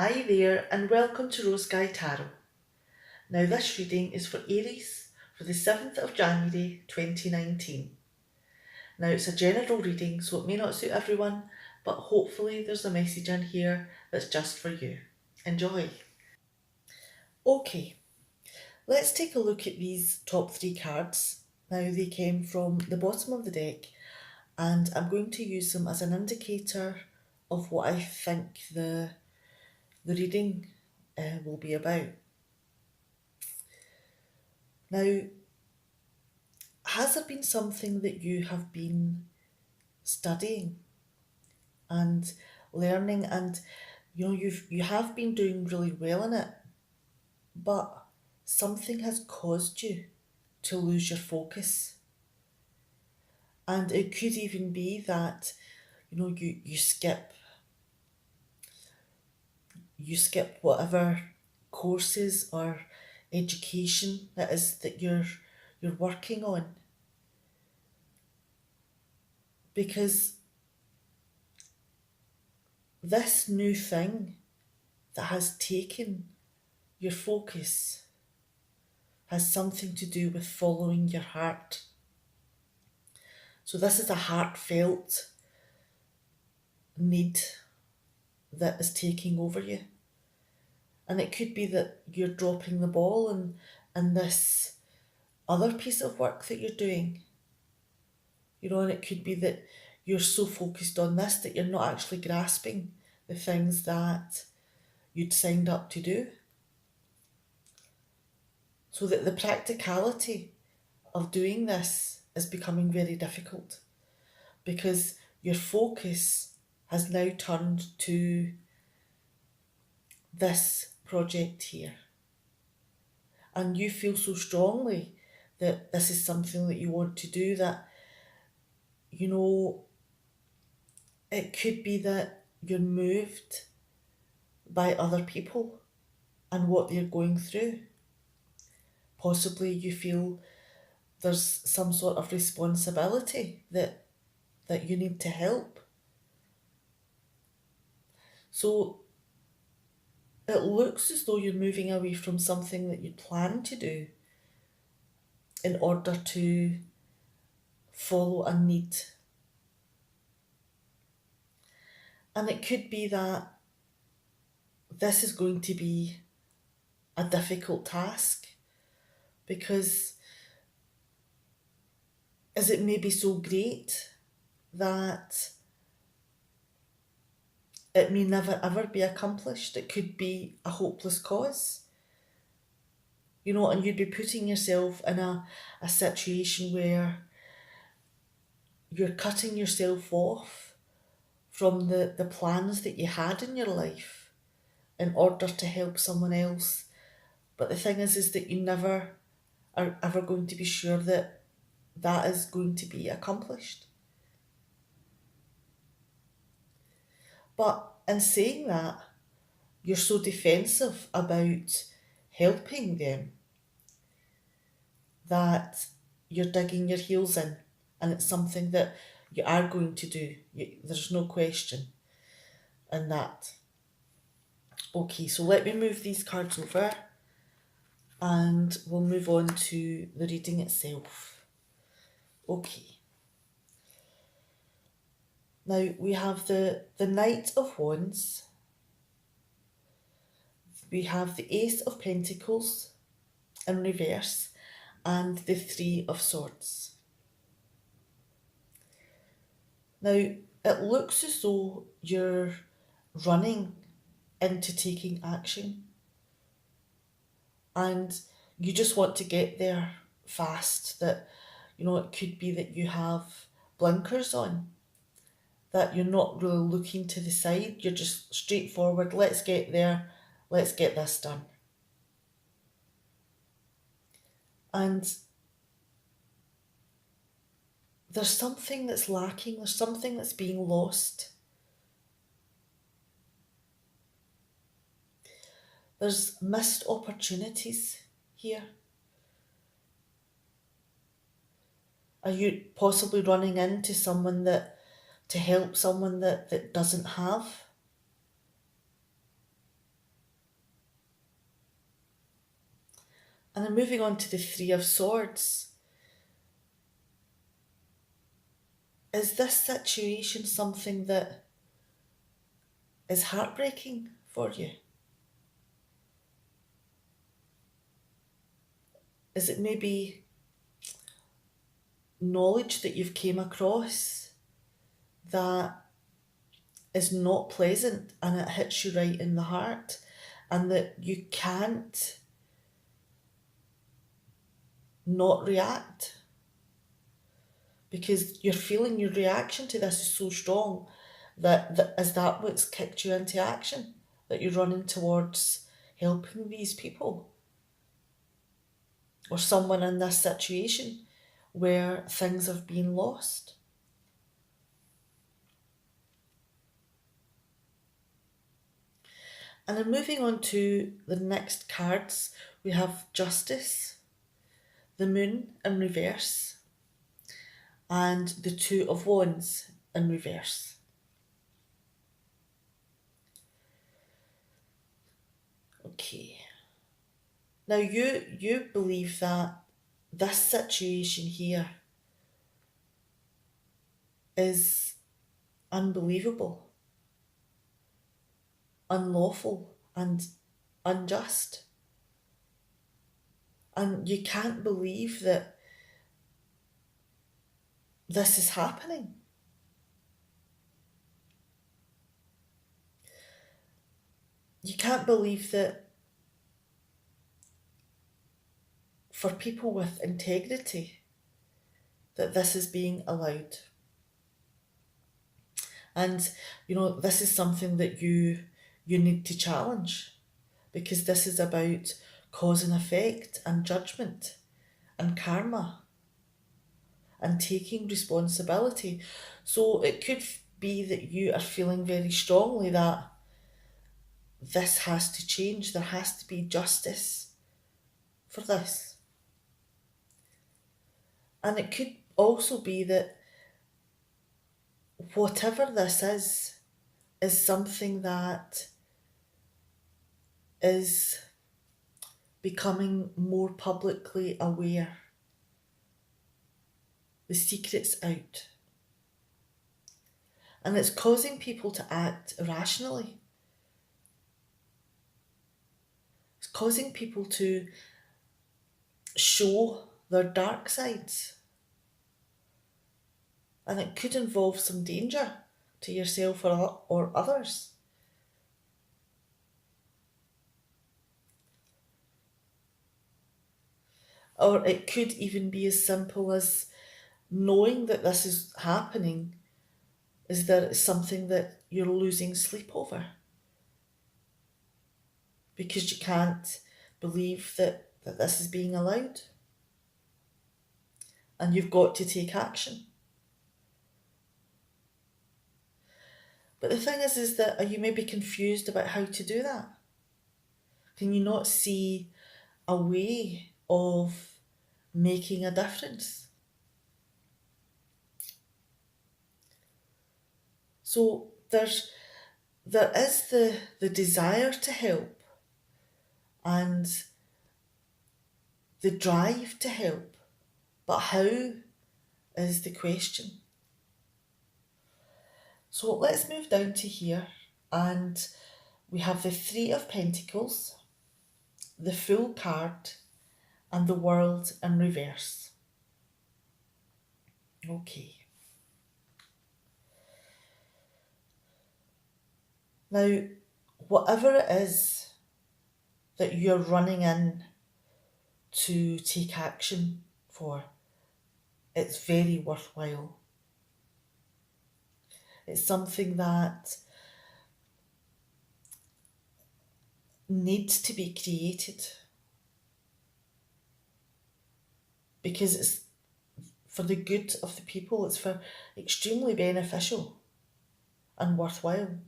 Hi there, and welcome to Rose Sky Tarot. Now, this reading is for Aries for the 7th of January 2019. Now, it's a general reading, so it may not suit everyone, but hopefully, there's a message in here that's just for you. Enjoy. Okay, let's take a look at these top three cards. Now, they came from the bottom of the deck, and I'm going to use them as an indicator of what I think the reading will be about. Now, has there been something that you have been studying and learning, and you have been doing really well in it, but something has caused you to lose your focus? And it could even be that you skip whatever courses or education it is that you're working on, because this new thing that has taken your focus has something to do with following your heart. So this is a heartfelt need that is taking over you. And it could be that you're dropping the ball in this other piece of work that you're doing. And it could be that you're so focused on this that you're not actually grasping the things that you'd signed up to do. So that the practicality of doing this is becoming very difficult, because your focus has now turned to this project here. And you feel so strongly that this is something that you want to do that, it could be that you're moved by other people and what they're going through. Possibly you feel there's some sort of responsibility that you need to help. So it looks as though you're moving away from something that you'd planned to do in order to follow a need. And it could be that this is going to be a difficult task, because is it maybe so great that it may never ever be accomplished? It could be a hopeless cause, and you'd be putting yourself in a situation where you're cutting yourself off from the plans that you had in your life in order to help someone else. But the thing is that you never are ever going to be sure that that is going to be accomplished. But in saying that, you're so defensive about helping them that you're digging your heels in, and it's something that you are going to do. There's no question in that. Okay, so let me move these cards over and we'll move on to the reading itself. Okay. Now we have the Knight of Wands, we have the Ace of Pentacles in reverse, and the Three of Swords. Now, it looks as though you're running into taking action, and you just want to get there fast. That, it could be that you have blinkers on, that you're not really looking to the side, you're just straightforward. Let's get there, let's get this done. And there's something that's lacking, there's something that's being lost. There's missed opportunities here. Are you possibly running into someone to help someone that doesn't have? And then moving on to the Three of Swords. Is this situation something that is heartbreaking for you? Is it maybe knowledge that you've came across that is not pleasant and it hits you right in the heart, and that you can't not react because you're feeling your reaction to this is so strong that is that what's kicked you into action, that you're running towards helping these people or someone in this situation where things have been lost. And then moving on to the next cards, we have Justice, the Moon in reverse, and the Two of Wands in reverse. Okay. Now you believe that this situation here is unbelievable, unlawful, and unjust. And you can't believe that this is happening. You can't believe that for people with integrity that this is being allowed. And this is something that you need to challenge, because this is about cause and effect and judgment and karma and taking responsibility. So it could be that you are feeling very strongly that this has to change, there has to be justice for this. And it could also be that whatever this is something that is becoming more publicly aware. The secret's out. And it's causing people to act irrationally. It's causing people to show their dark sides. And it could involve some danger to yourself or others. Or it could even be as simple as knowing that this is happening is that it's something that you're losing sleep over. Because you can't believe that this is being allowed. And you've got to take action. But the thing is that are you maybe confused about how to do that? Can you not see a way of making a difference? So there is the desire to help and the drive to help, but how is the question. So let's move down to here, and we have the Three of Pentacles, the Fool card, and the World in reverse. Okay. Now, whatever it is that you're running in to take action for, it's very worthwhile. It's something that needs to be created because it's for the good of the people. It's for extremely beneficial and worthwhile.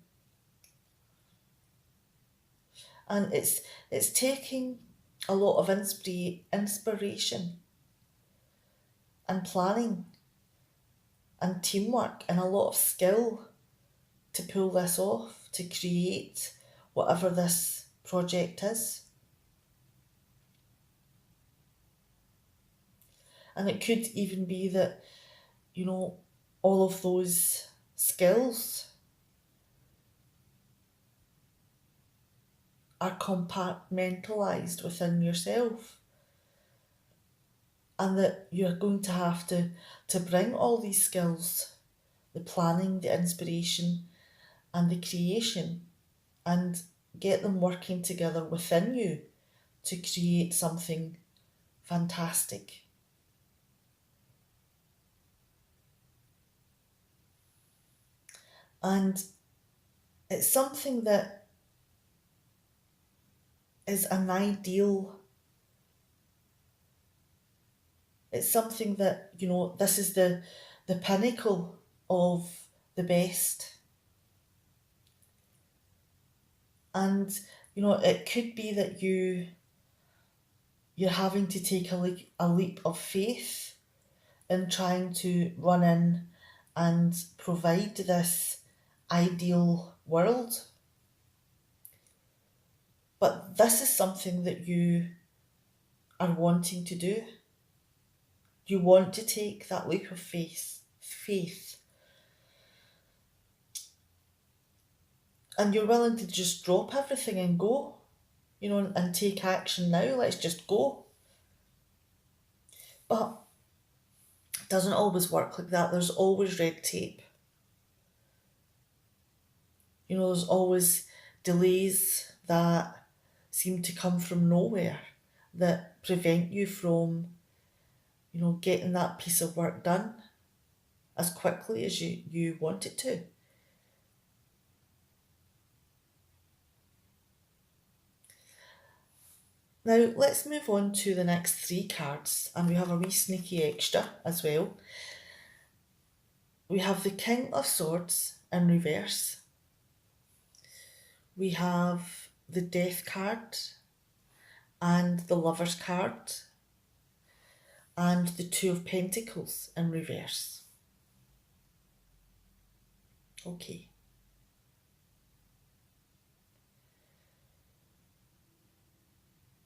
And it's taking a lot of inspiration and planning and teamwork and a lot of skill to pull this off, to create whatever this project is. And it could even be that, all of those skills are compartmentalized within yourself, and that you're going to have to bring all these skills, the planning, the inspiration, and the creation, and get them working together within you to create something fantastic. And it's something that is an ideal, it's something that, this is the pinnacle of the best. And, it could be that you're having to take a leap of faith in trying to run in and provide this ideal world. But this is something that you are wanting to do. You want to take that leap of faith, and you're willing to just drop everything and go, and take action now. Let's just go. But it doesn't always work like that. There's always red tape. There's always delays that seem to come from nowhere that prevent you from, getting that piece of work done as quickly as you want it to. Now, let's move on to the next three cards, and we have a wee sneaky extra as well. We have the King of Swords in reverse. We have the Death card and the Lover's card and the Two of Pentacles in reverse. Okay.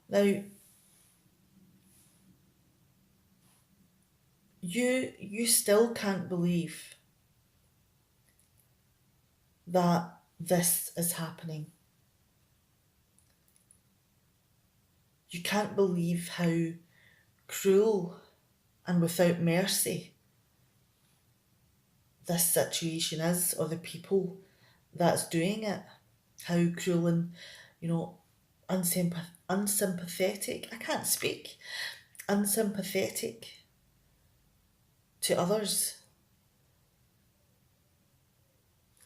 Now, you still can't believe that this is happening. You can't believe how cruel and without mercy this situation is, or the people that's doing it. How cruel and, unsympathetic, I can't speak, unsympathetic to others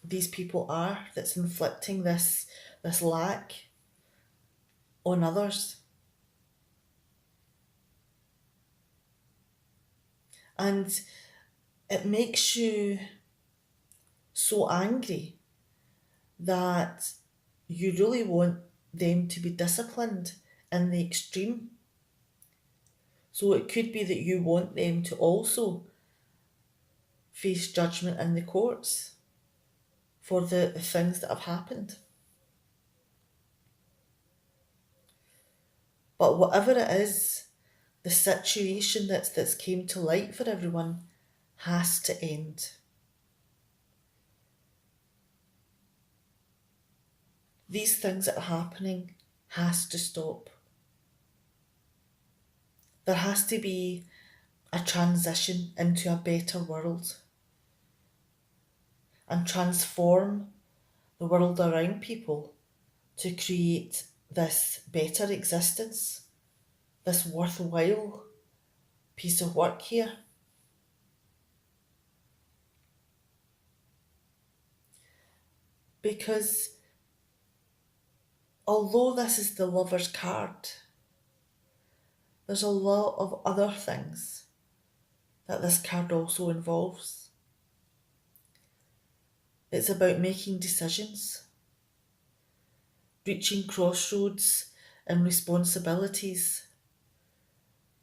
these people are, that's inflicting this lack on others. And it makes you so angry that you really want them to be disciplined in the extreme. So it could be that you want them to also face judgment in the courts for the things that have happened. But whatever it is, the situation that's came to light for everyone has to end. These things that are happening has to stop. There has to be a transition into a better world and transform the world around people to create this better existence, this worthwhile piece of work here. Because although this is the Lover's card, there's a lot of other things that this card also involves. It's about making decisions, reaching crossroads and responsibilities,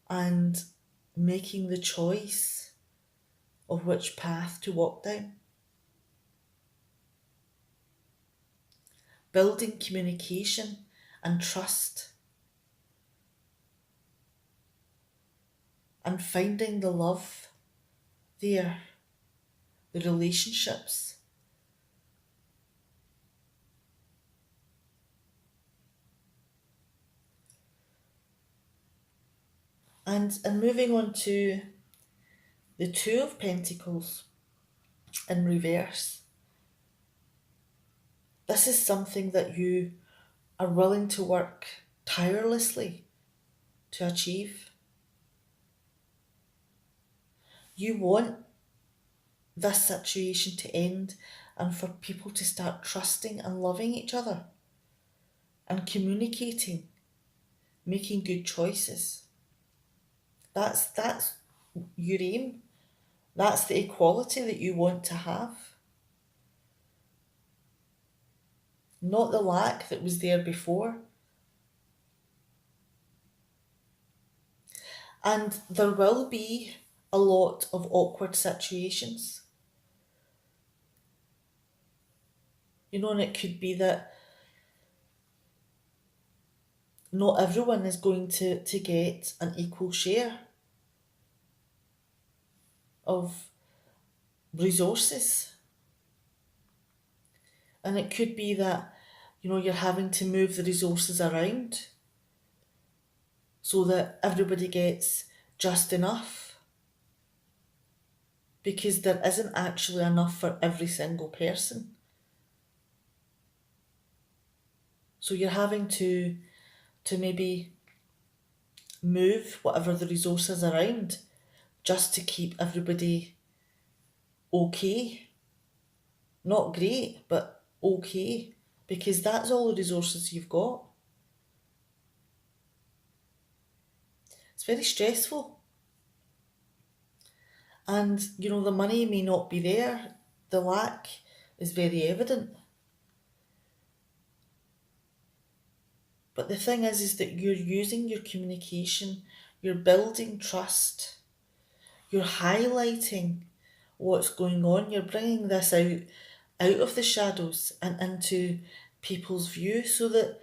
and making the choice of which path to walk down. Building communication and trust. and finding the love there, the relationships. And moving on to the Two of Pentacles in reverse. This is something that you are willing to work tirelessly to achieve. You want this situation to end and for people to start trusting and loving each other and communicating, making good choices. That's your aim. That's the equality that you want to have. Not the lack that was there before. And there will be a lot of awkward situations. And it could be that not everyone is going to get an equal share of resources. And it could be that, you're having to move the resources around so that everybody gets just enough. Because there isn't actually enough for every single person. So you're having to maybe move whatever the resources around just to keep everybody okay. Not great, but okay. Because that's all the resources you've got. It's very stressful. And, the money may not be there. The lack is very evident. But the thing is that you're using your communication, you're building trust, you're highlighting what's going on, you're bringing this out of the shadows and into people's view so that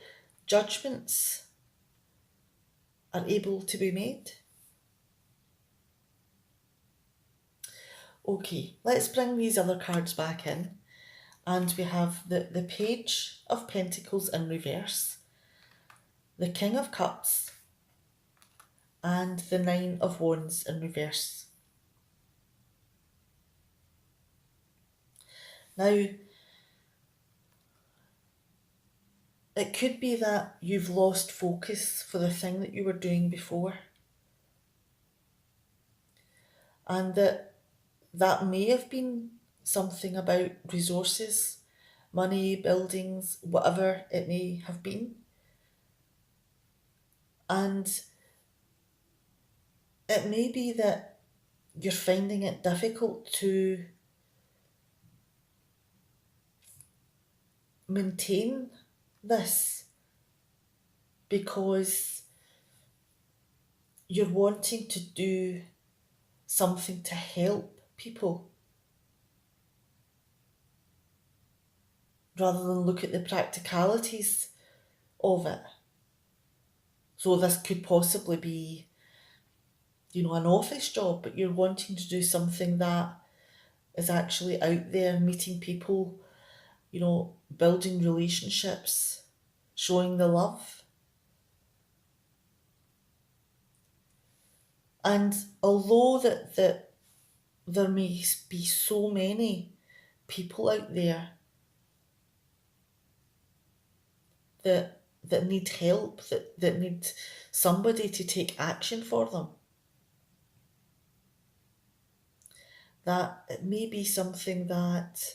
judgments are able to be made. Okay, let's bring these other cards back in. And we have the Page of Pentacles in reverse, the King of Cups, and the Nine of Wands in reverse. Now, it could be that you've lost focus for the thing that you were doing before. And that may have been something about resources, money, buildings, whatever it may have been. And it may be that you're finding it difficult to maintain this because you're wanting to do something to help people rather than look at the practicalities of it. So this could possibly be, an office job, but you're wanting to do something that is actually out there, meeting people, building relationships, showing the love. And although that there may be so many people out there that need help, that need somebody to take action for them, that it may be something that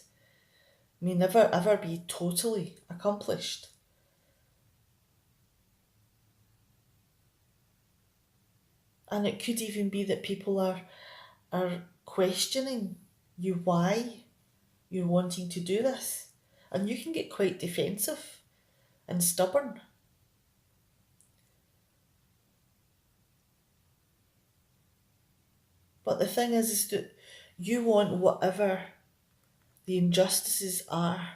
may never ever be totally accomplished. And it could even be that people are questioning you why you're wanting to do this. And you can get quite defensive and stubborn. But the thing is that you want whatever the injustices are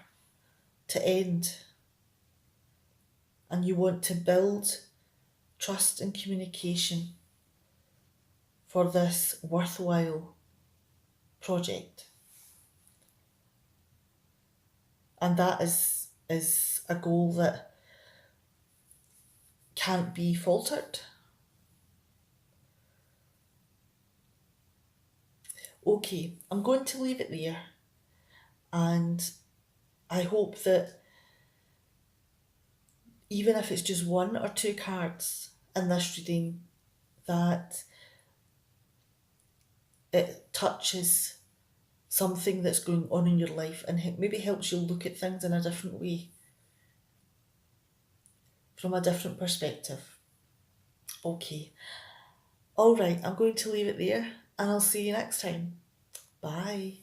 to end. And you want to build trust and communication for this worthwhile project. And that is a goal that can't be faltered. Okay, I'm going to leave it there, and I hope that even if it's just one or two cards in this reading, that it touches something that's going on in your life and maybe helps you look at things in a different way, from a different perspective. Okay, all right, I'm going to leave it there, and I'll see you next time. Bye.